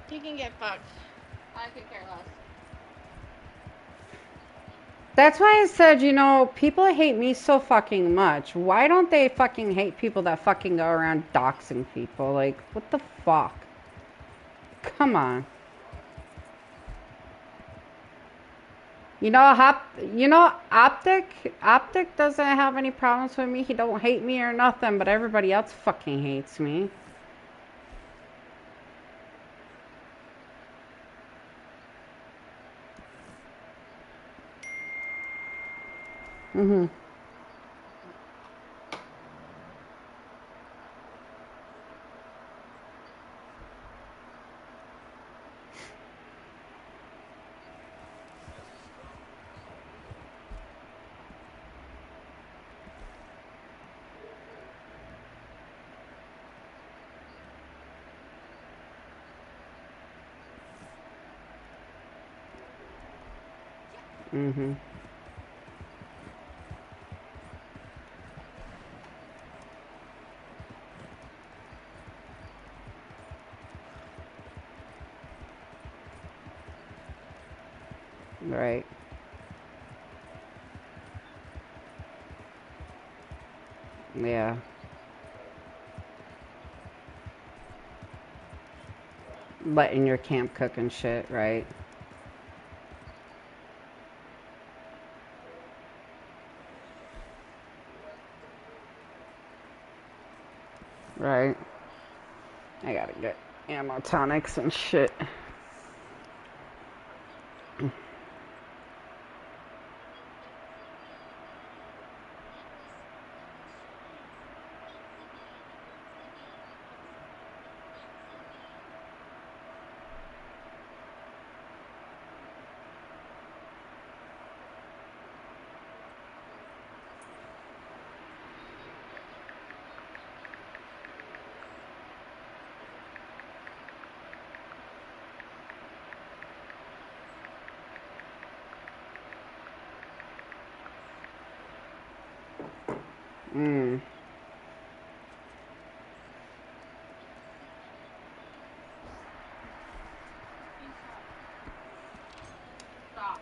He can get fucked. I could care less. That's why I said, you know, people hate me so fucking much. Why don't they fucking hate people that fucking go around doxing people? Like, what the fuck? Come on. Optic doesn't have any problems with me. He don't hate me or nothing, but everybody else fucking hates me. Mhm. Mhm. Right. Yeah. Letting your camp cook and shit, right? Right. I gotta get ammo tonics and shit. Mm. Stop.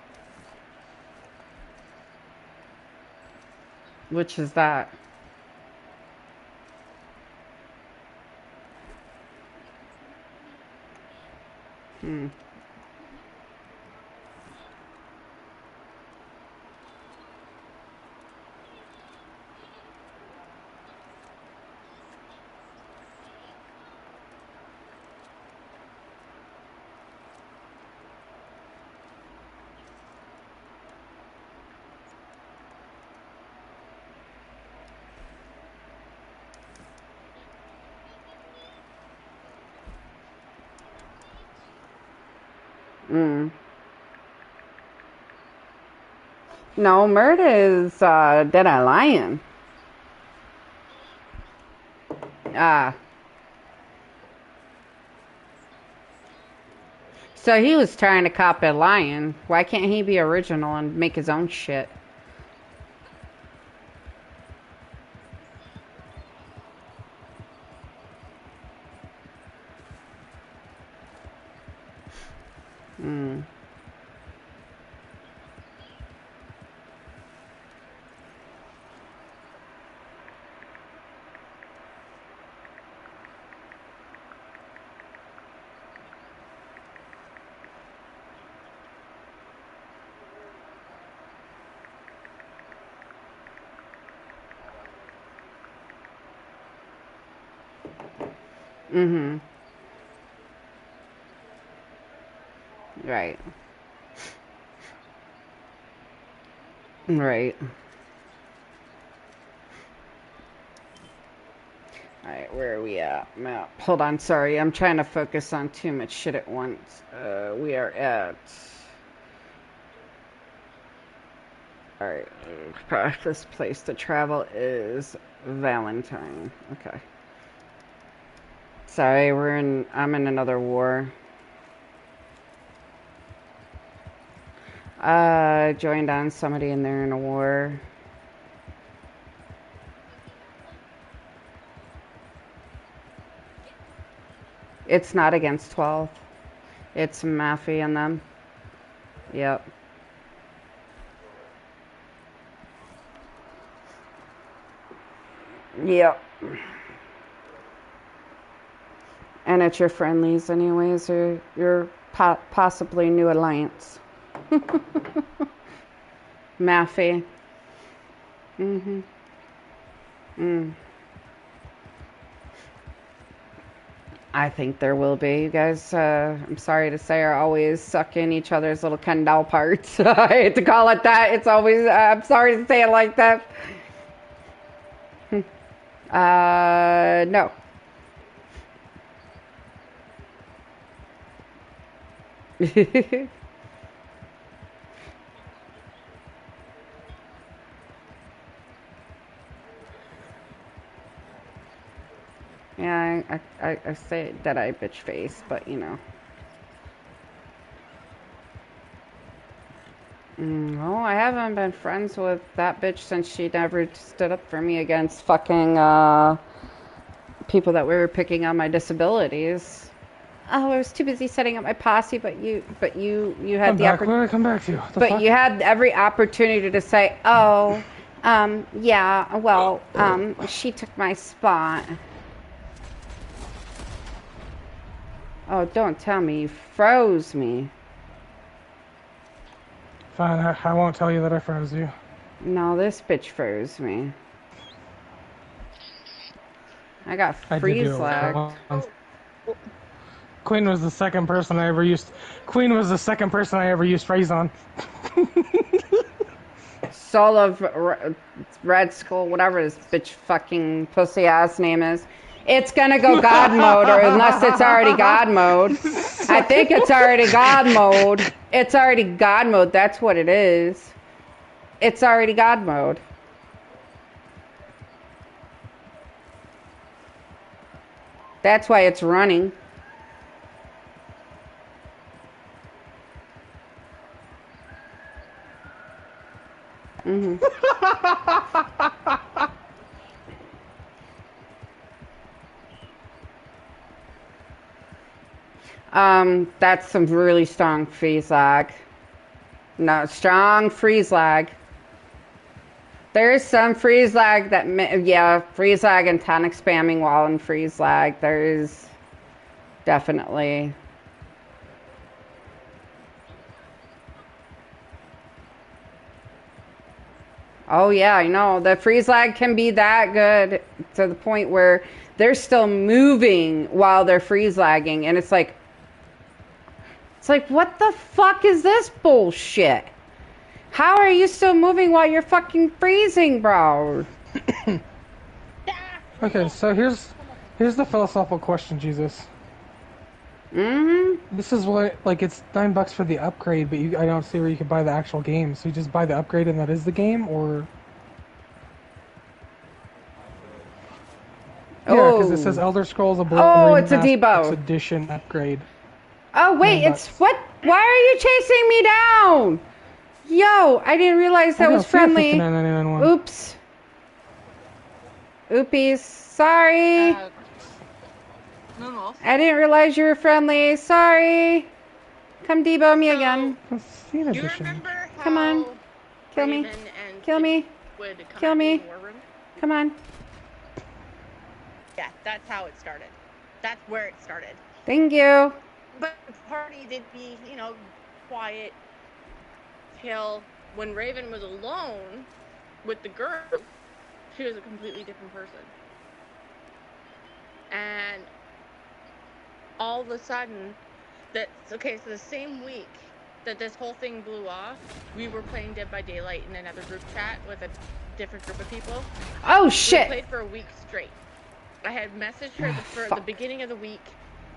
Which is that? Mm. Mm. No, Mert is Dead Eye Lion. Ah. So he was trying to copy Lion. Why can't he be original and make his own shit? Mm. Mhm. Right. Right. Alright, where are we at? Map. Hold on, sorry. I'm trying to focus on too much shit at once. We are at. Alright, fastest place to travel is Valentine. Okay. Sorry, I'm in another war. Joined on somebody in there in a war. It's not against 12. It's Maffy and them. Yep. Yep. And it's your friendlies anyways, or your possibly new alliance. Maffy. Mm-hmm. Mm. I think there will be. You guys, I'm sorry to say, are always sucking each other's little Ken doll parts. I hate to call it that. It's always, I'm sorry to say it like that. No. Yeah, I say dead-eye bitch face, but you know. Oh, I haven't been friends with that bitch since she never stood up for me against fucking people that were picking on my disabilities. Oh, I was too busy setting up my posse, but you had the opportunity. Where did I come back to? But fuck? You had every opportunity to say, "Oh, yeah, well, she took my spot." Oh, don't tell me you froze me. Fine, I won't tell you that I froze you. No, this bitch froze me. I got freeze lag. Queen was the second person I ever used. Queen was the second person I ever used freeze on. Soul of Red Skull, whatever this bitch fucking pussy ass name is. It's gonna go God mode, or unless it's already God mode. I think it's already God mode. It's already God mode. That's what it is. It's already God mode. That's why it's running. Mm-hmm. That's some really strong freeze lag. No, strong freeze lag. There's some freeze lag that, yeah, freeze lag and tonic spamming while in freeze lag. There's definitely. Oh yeah, I know. The freeze lag can be that good to the point where they're still moving while they're freeze lagging, and it's like, what the fuck is this bullshit? How are you still moving while you're fucking freezing, bro? Okay, so here's the philosophical question, Jesus. Mm-hmm. This is what, like, it's $9 for the upgrade, but I don't see where you could buy the actual game. So you just buy the upgrade and that is the game, or? Yeah, because it says Elder Scrolls Oblivion Remastered Edition upgrade. Oh wait, it's what? Why are you chasing me down? Yo, I didn't realize that was friendly. Oops. Oopies. Sorry. I didn't realize you were friendly. Sorry. Come debo me again. You remember how come on. Kill me. Kill me. Kill me. Come on. Yeah, that's how it started. That's where it started. Thank you. But the party did be, you know, quiet till when Raven was alone with the girl, she was a completely different person. And all of a sudden, so the same week that this whole thing blew off, we were playing Dead by Daylight in another group chat with a different group of people. Oh shit! We played for a week straight. I had messaged her for the beginning of the week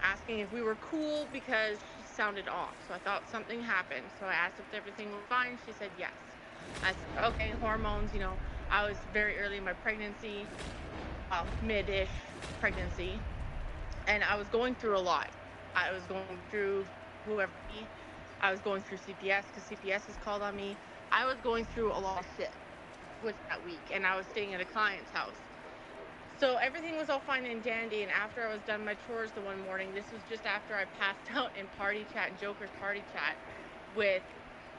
asking if we were cool because she sounded off. So I thought something happened. So I asked if everything was fine. She said yes. I said, okay, hormones, you know, I was very early in my pregnancy, mid-ish pregnancy, and I was going through a lot. I was going through I was going through CPS because CPS has called on me. I was going through a lot of shit with that week, and I was staying at a client's house. So everything was all fine and dandy, and after I was done my chores the one morning, this was just after I passed out in party chat, Joker's party chat, with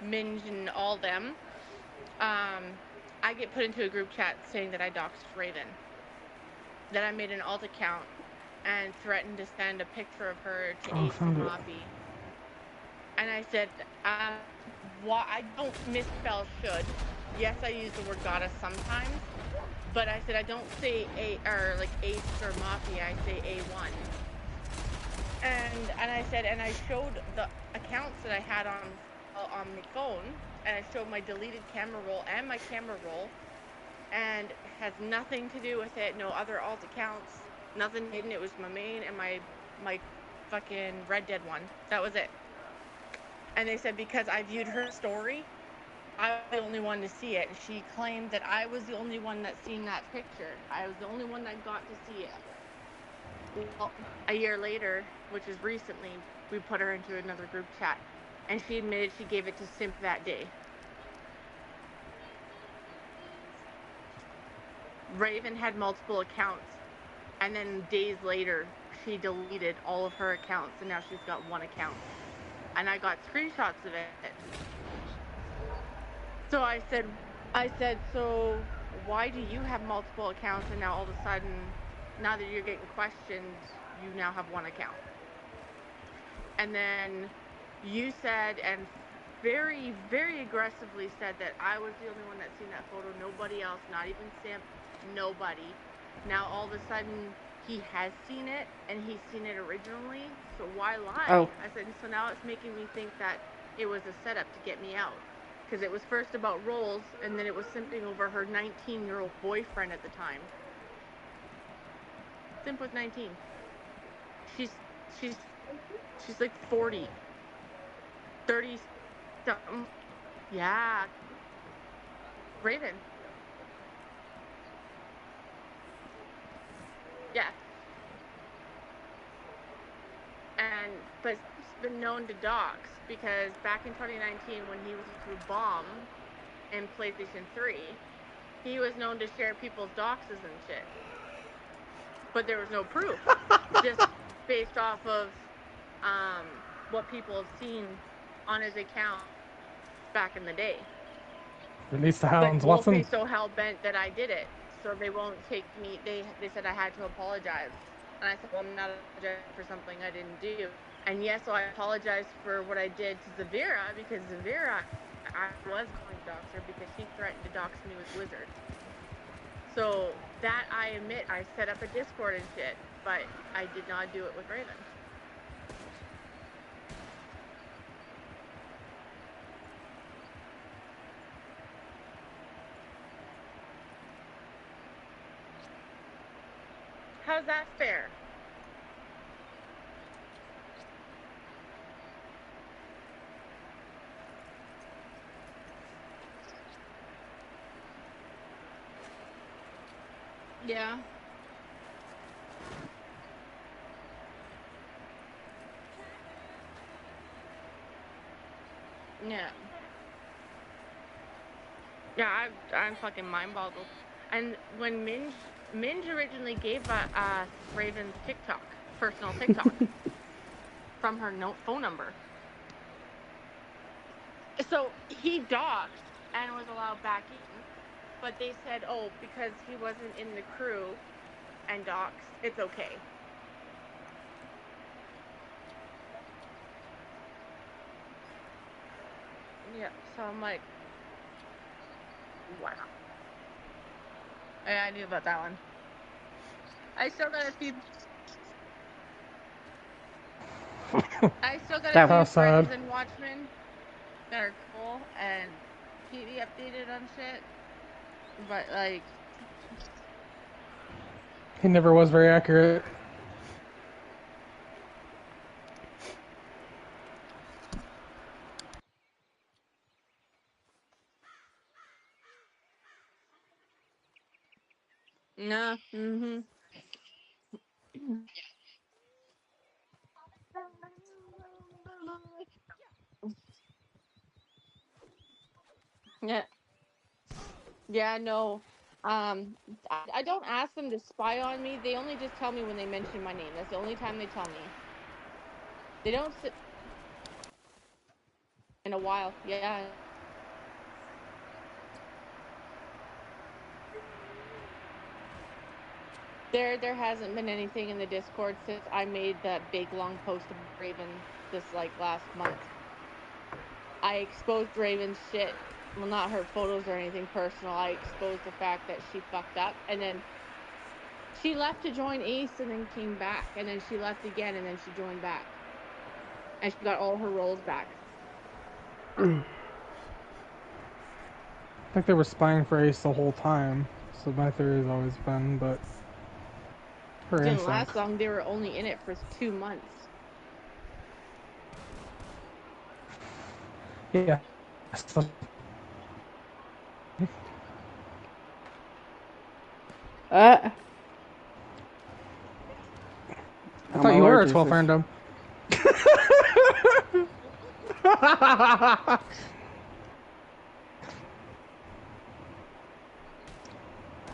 Minge and all them. I get put into a group chat saying that I doxed Raven, that I made an alt account and threatened to send a picture of her to Oh, Ace and found it. Moppy. And I said, why I don't misspell should. Yes, I use the word goddess sometimes, but I said I don't say Ace or Moppy. I say A1. And I said, and I showed the accounts that I had on my phone, and I showed my deleted camera roll and my camera roll, and it has nothing to do with it. No other alt accounts, nothing hidden. It was my main and my fucking Red Dead one. That was it. And they said because I viewed her story, I was the only one to see it. And she claimed that I was the only one that seen that picture. I was the only one that got to see it. Well, a year later, which is recently, we put her into another group chat, and she admitted she gave it to Simp that day. Raven had multiple accounts, and then days later, she deleted all of her accounts, and now she's got one account. And I got screenshots of it. So I said, so why do you have multiple accounts, and now all of a sudden, now that you're getting questioned, you now have one account? And then you said, and very, very aggressively said, that I was the only one that seen that photo. Nobody else, not even Simp, nobody. Now all of a sudden he has seen it, and he's seen it originally. So why lie? Oh. I said, so now it's making me think that it was a setup to get me out. Because it was first about roles, and then it was simping over her 19-year-old boyfriend at the time. Simp was 19. She's like 40. 30 something. Yeah. Raven. Yeah. But he's been known to dox, because back in 2019 when he was through Bomb in PlayStation 3, he was known to share people's doxes and shit. But there was no proof. Just based off of what people have seen on his account back in the day. Release the But hounds, won't Watson. be so hell-bent that I did it. So they won't take me. They said I had to apologize. And I said, well, I'm not apologizing for something I didn't do. And yes, so I apologize for what I did to Zavira, because Zavira, I was going to dox her because she threatened to dox me with Wizard. So that I admit, I set up a Discord and shit, but I did not do it with Raven. How's that fair? Yeah. Yeah. Yeah, I'm fucking mind boggled. And when Minge originally gave us Raven's TikTok, personal TikTok, from her phone number. So he doxed and was allowed back in, but they said, oh, because he wasn't in the crew and doxed, it's okay. Yeah, so I'm like, wow. Yeah, I knew about that one. I still got a few. I still got a That few How sad. friends in Watchmen that are cool and keep me updated on shit. But like, He never was very accurate. nah. Mhm. Yeah. Yeah. No. I don't ask them to spy on me. They only just tell me when they mention my name. That's the only time they tell me. They don't sit in a while. Yeah. There hasn't been anything in the Discord since I made that big long post about Raven this like last month. I exposed Raven's shit. Well, not her photos or anything personal. I exposed the fact that she fucked up, and then she left to join Ace, and then came back, and then she left again, and then she joined back, and she got all her roles back. I think they were spying for Ace the whole time. So my theory has always been, but her Didn't instinct. last long. They were only in it for 2 months. Yeah. I thought you were a 12 random. I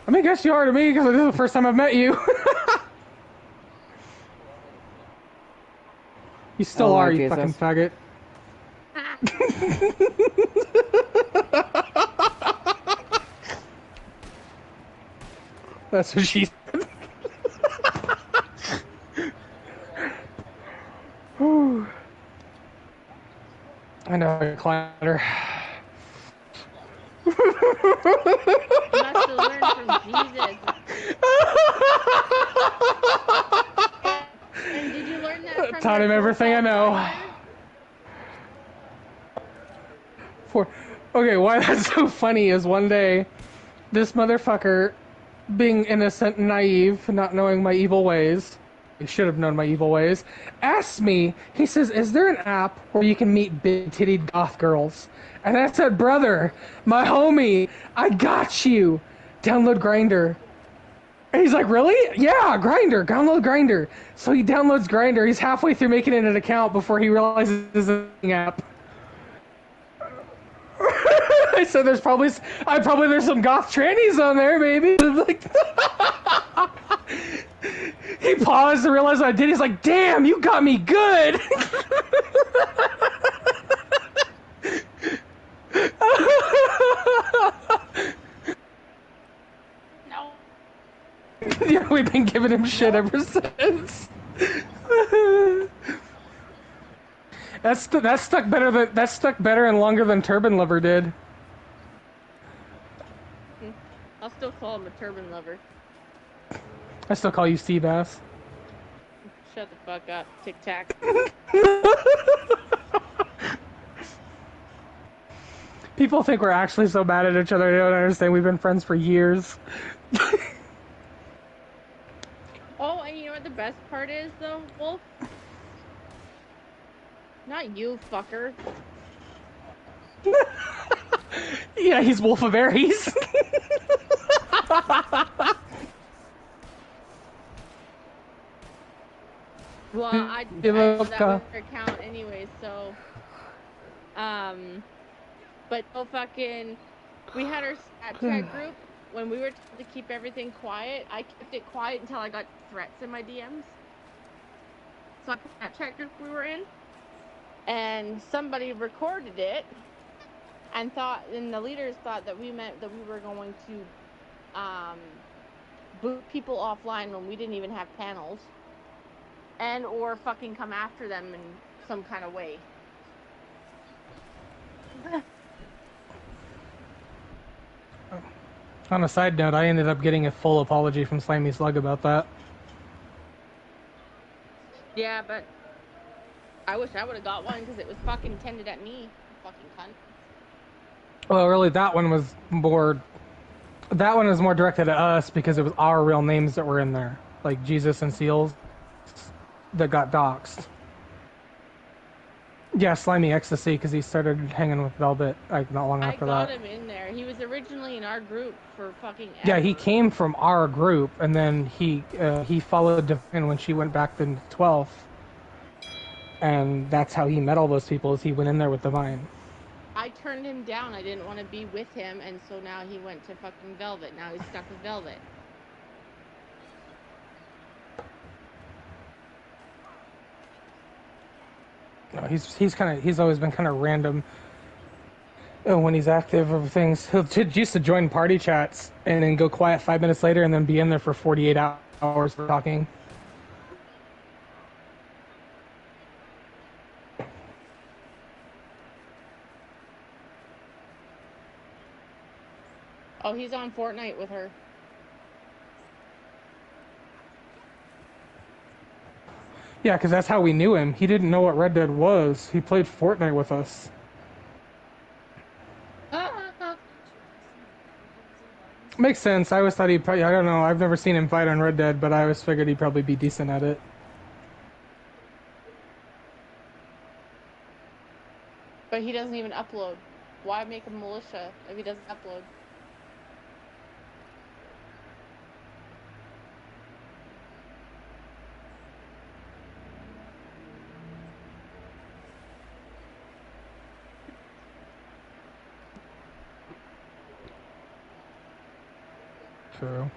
mean, I guess you are to me because this is the first time I've met you. You still are, you fucking faggot. That's what she said. I know, I climbed her. You must have learned from Jesus. And did you learn that from Taught him everything I know. Okay, why that's so funny is one day, this motherfucker, being innocent and naive, not knowing my evil ways, he should have known my evil ways, asked me, he says, is there an app where you can meet big-titted goth girls? And I said, brother, my homie, I got you. Download Grindr. And he's like, really? Yeah, Grindr. Download Grindr. So he downloads Grindr. He's halfway through making it an account before he realizes it's an app. I said, there's some goth trannies on there, maybe. Like, he paused and realized what I did. He's like, damn, you got me good. No. Yeah, we've been giving him shit ever since. That's stuck better and longer than Turban Lover did. I'll still call him a turban lover. I still call you Seabass. Shut the fuck up, Tic Tac. People think we're actually so bad at each other. They don't understand. We've been friends for years. Oh, and you know what the best part is, though, Wolf? Not you, fucker. Yeah, he's Wolf of Aries. Well, I know that was her account anyway, so... But no fucking... We had our Snapchat group. When we were told to keep everything quiet, I kept it quiet until I got threats in my DMs. So I put that Snapchat group we were in. And somebody recorded it. And the leaders thought that we meant that we were going to boot people offline when we didn't even have panels, and or fucking come after them in some kind of way. On a side note, I ended up getting a full apology from Slimy Slug about that. Yeah, but I wish I would have got one because it was fucking intended at me, fucking cunt. Well, really, that one was more directed at us because it was our real names that were in there, like Jesus and Seals, that got doxxed. Yeah, Slimy Ecstasy, because he started hanging with Velvet like not long after that. I got him in there. He was originally in our group for fucking ever. Yeah, he came from our group, and then he followed Divine when she went back to 12th, and that's how he met all those people. Is he went in there with Divine. I turned him down. I didn't want to be with him, and so now he went to fucking Velvet. Now he's stuck with Velvet. No, he's always been kind of random when he's active of things. He'll used to join party chats and then go quiet 5 minutes later and then be in there for 48 hours for talking. Oh, he's on Fortnite with her. Yeah, because that's how we knew him. He didn't know what Red Dead was. He played Fortnite with us. Makes sense. I always thought he'd probably, I don't know, I've never seen him fight on Red Dead, but I always figured he'd probably be decent at it. But he doesn't even upload. Why make a militia if he doesn't upload? True.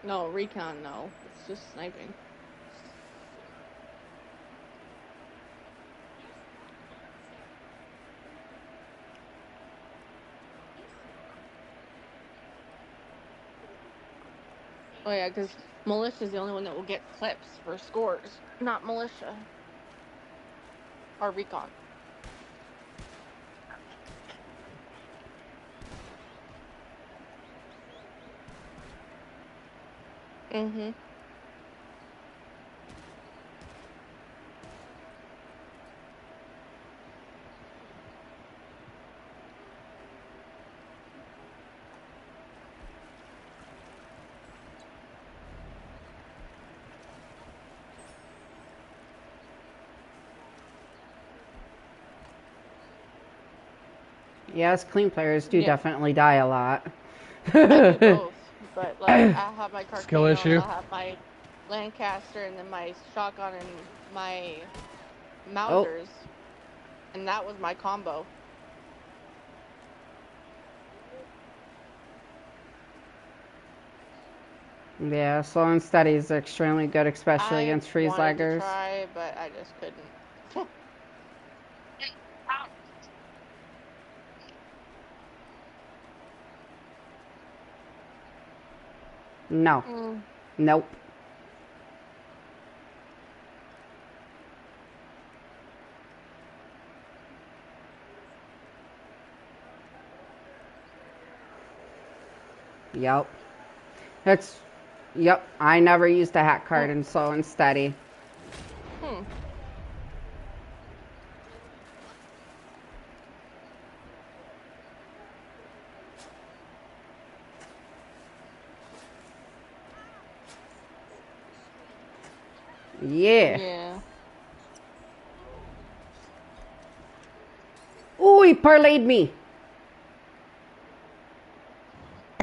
No, recon, no. It's just sniping. Oh yeah, because militia is the only one that will get clips for scores, not militia. Or recon. Mm-hmm. Yes, clean players do definitely die a lot. I do both, but like I have my Skill Carcano, issue. and I have my Lancaster, and then my shotgun and my Mausers, and that was my combo. Yeah, slow and steady is extremely good, especially against freeze wanted to laggers. try, but I just couldn't. No. Nope. Yep. Yep. I never used a hat card in slow and steady. Yeah. Yeah. Ooh, he parlayed me.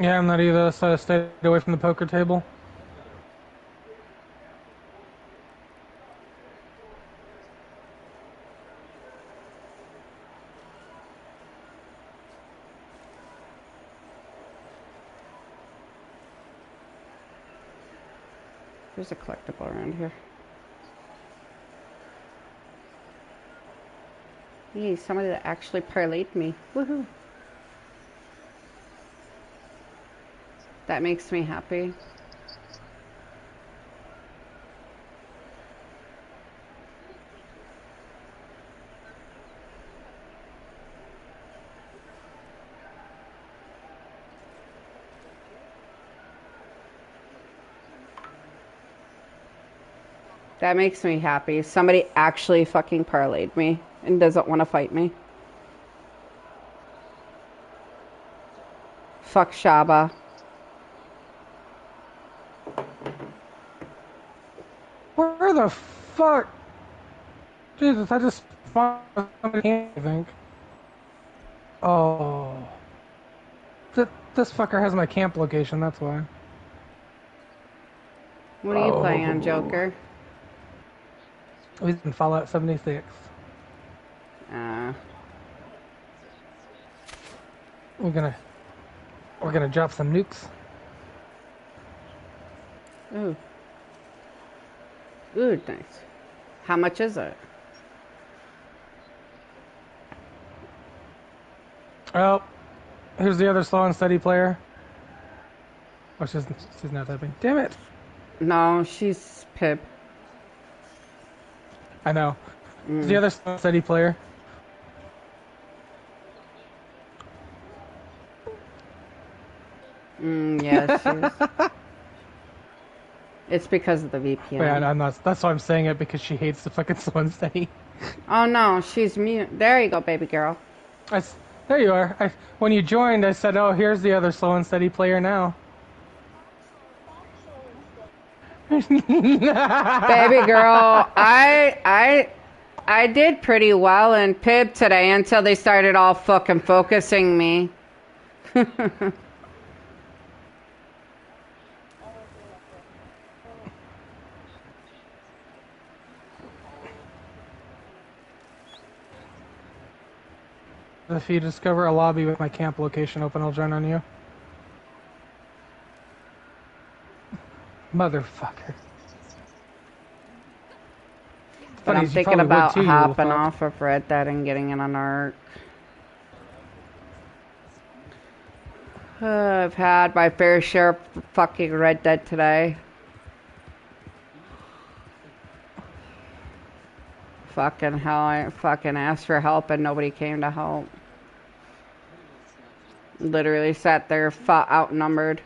Yeah, I'm not either, so I stayed away from the poker table. There's a collectible around here. Yay, somebody that actually parlayed me. Woohoo. That makes me happy. That makes me happy. Somebody actually fucking parlayed me and doesn't want to fight me. Fuck Shaba. Where the fuck? Jesus, I just found somebody, I think. Oh. This fucker has my camp location, that's why. What are you playing on, Joker? He's in Fallout 76. We're gonna drop some nukes. Ooh. Ooh, nice. How much is it? Oh, here's the other slow and steady player. Oh, she's not typing. Damn it! No, she's Pip. I know. Here's the other slow and steady player. Yeah, she's... It's because of the VPN. Wait, I'm not. That's why I'm saying it, because she hates the fucking slow and steady. Oh no, she's mute. There you go, baby girl. There you are. When you joined, I said, "Oh, here's the other slow and steady player now." Baby girl, I did pretty well in Pib today until they started all fucking focusing me. If you discover a lobby with my camp location open, I'll join on you. Motherfucker. But I'm thinking about hopping off of Red Dead and getting in an Ark. I've had my fair share of fucking Red Dead today. Fucking hell, I fucking asked for help and nobody came to help. Literally sat there outnumbered.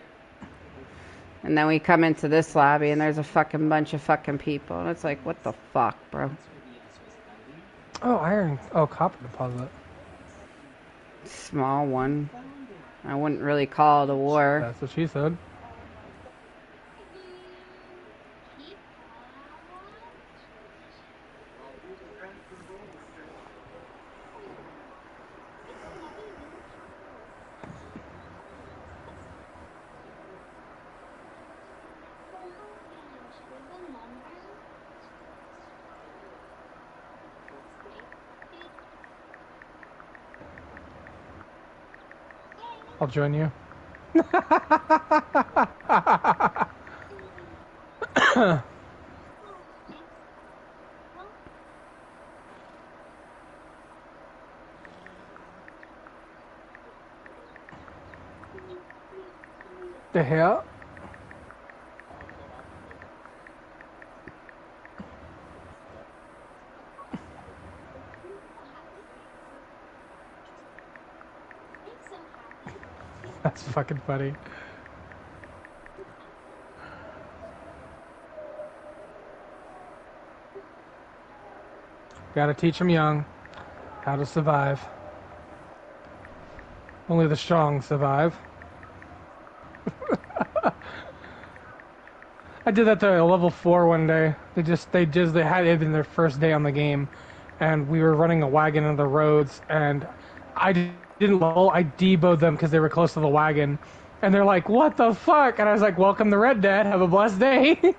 And then we come into this lobby and there's a fucking bunch of fucking people. And it's like, what the fuck, bro? Oh, iron. Oh, copper deposit. Small one. I wouldn't really call it a war. That's what she said. I'll join you. The hell? That's fucking funny. Gotta teach them young how to survive. Only the strong survive. I did that to a level 4 one day. They had it in their first day on the game, and we were running a wagon on the roads, and I didn't level. I deboed them because they were close to the wagon, and they're like, "What the fuck?" And I was like, "Welcome to Red Dead. Have a blessed day."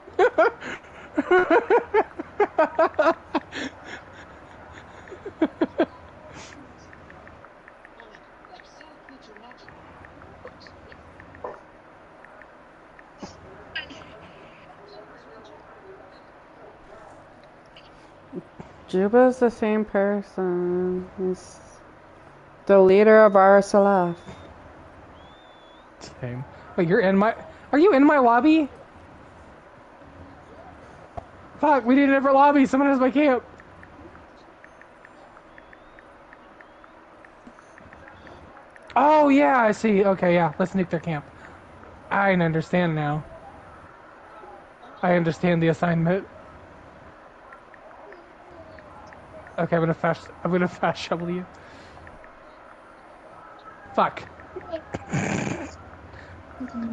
Juba's the same person. He's the leader of RSLF. Same. Wait, are you in my lobby? Fuck, we need a different lobby. Someone has my camp. Oh, yeah, I see. Okay, yeah, let's nuke their camp. I understand now. I understand the assignment. Okay, I'm gonna fast shovel you. Fuck.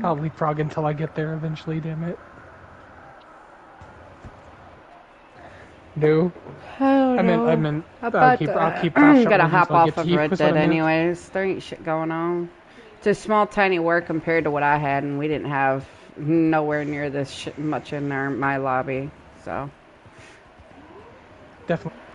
I'll leapfrog until I get there eventually, damn it. No. Oh, no. I meant I'll keep I'm fast gonna shoveling hop until I off get to of you, Red is what I Dead meant. anyways. There ain't shit going on. It's a small, tiny work compared to what I had, and we didn't have nowhere near this shit much in my lobby, so. definitely.